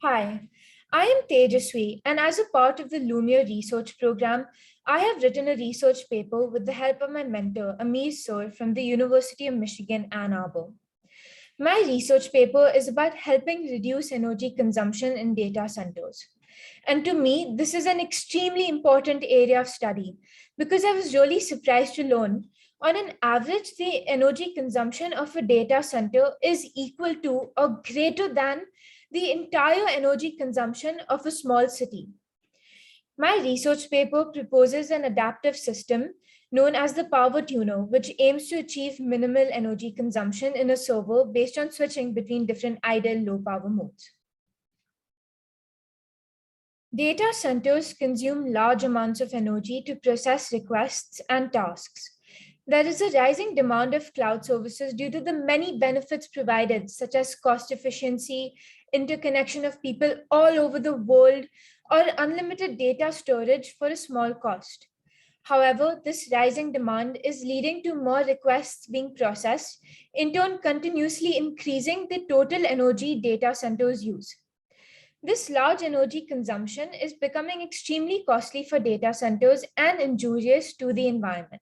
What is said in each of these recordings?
Hi, I am Tejaswi, and as a part of the Lumiere research program, I have written a research paper with the help of my mentor, Amir Soor from the University of Michigan, Ann Arbor. My research paper is about helping reduce energy consumption in data centers. And to me, this is an extremely important area of study because I was really surprised to learn on an average, the energy consumption of a data center is equal to or greater than the entire energy consumption of a small city. My research paper proposes an adaptive system known as the power tuner, which aims to achieve minimal energy consumption in a server based on switching between different idle low power modes. Data centers consume large amounts of energy to process requests and tasks. There is a rising demand of cloud services due to the many benefits provided, such as cost efficiency, interconnection of people all over the world, or unlimited data storage for a small cost. However, this rising demand is leading to more requests being processed, in turn, continuously increasing the total energy data centers use. This large energy consumption is becoming extremely costly for data centers and injurious to the environment.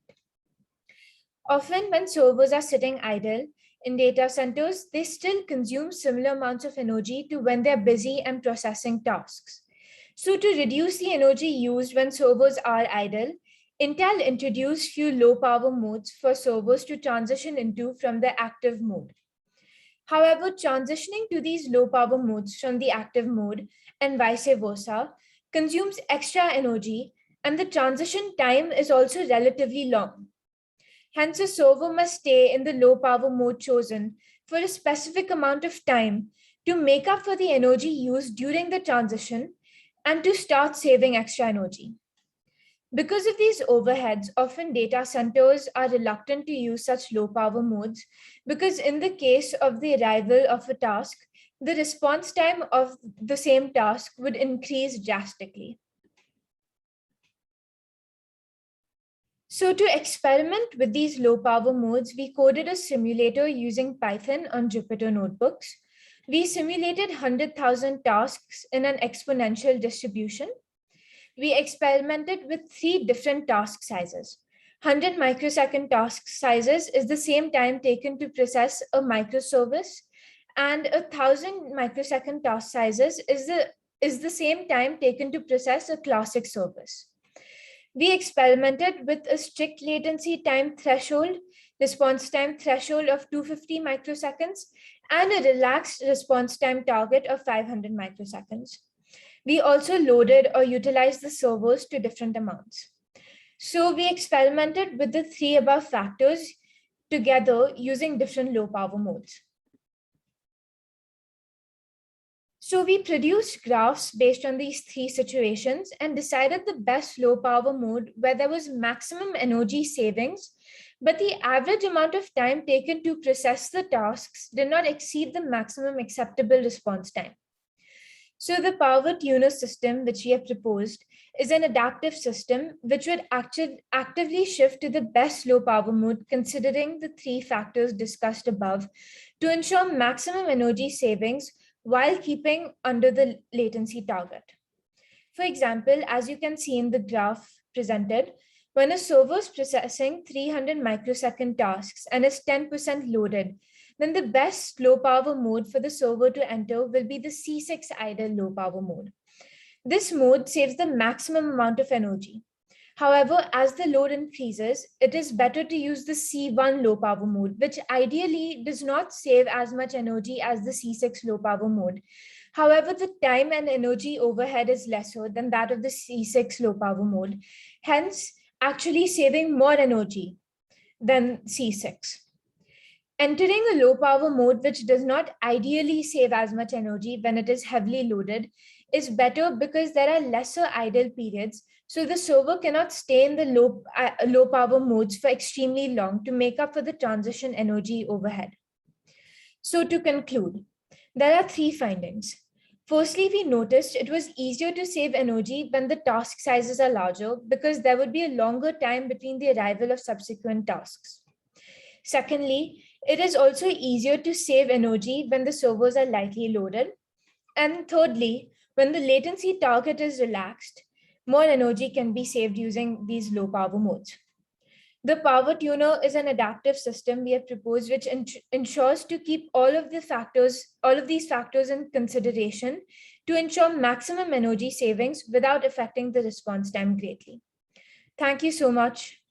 Often, when servers are sitting idle in data centers, they still consume similar amounts of energy to when they're busy and processing tasks. So, to reduce the energy used when servers are idle, Intel introduced few low power modes for servers to transition into from the active mode. However, transitioning to these low power modes from the active mode and vice versa consumes extra energy, and the transition time is also relatively long. Hence, a server must stay in the low power mode chosen for a specific amount of time to make up for the energy used during the transition and to start saving extra energy. Because of these overheads, often data centers are reluctant to use such low power modes because, in the case of the arrival of a task, the response time of the same task would increase drastically. So, to experiment with these low power modes, we coded a simulator using Python on Jupyter notebooks. We simulated 100,000 tasks in an exponential distribution. We experimented with three different task sizes. 100 microsecond task sizes is the same time taken to process a microservice, and 1,000 microsecond task sizes is the same time taken to process a classic service. We experimented with a strict latency time threshold, response time threshold of 250 microseconds, and a relaxed response time target of 500 microseconds. We also loaded or utilized the servers to different amounts. So we experimented with the three above factors together using different low power modes. So we produced graphs based on these three situations and decided the best low power mode where there was maximum energy savings, but the average amount of time taken to process the tasks did not exceed the maximum acceptable response time. So the power tuner system which we have proposed is an adaptive system which would actively shift to the best low power mode considering the three factors discussed above to ensure maximum energy savings while keeping under the latency target. For example, as you can see in the graph presented, when a server is processing 300 microsecond tasks and is 10% loaded, then the best low power mode for the server to enter will be the C6 idle low power mode. This mode saves the maximum amount of energy. However, as the load increases, it is better to use the C1 low power mode, which ideally does not save as much energy as the C6 low power mode. However, the time and energy overhead is lesser than that of the C6 low power mode, hence actually saving more energy than C6. Entering a low power mode, which does not ideally save as much energy when it is heavily loaded, is better because there are lesser idle periods. So the server cannot stay in the low power modes for extremely long to make up for the transition energy overhead. So to conclude, there are three findings. Firstly, we noticed it was easier to save energy when the task sizes are larger because there would be a longer time between the arrival of subsequent tasks. Secondly, it is also easier to save energy when the servers are lightly loaded. And thirdly, when the latency target is relaxed, more energy can be saved using these low power modes. The power tuner is an adaptive system we have proposed, which ensures to keep all of these factors in consideration to ensure maximum energy savings without affecting the response time greatly. Thank you so much.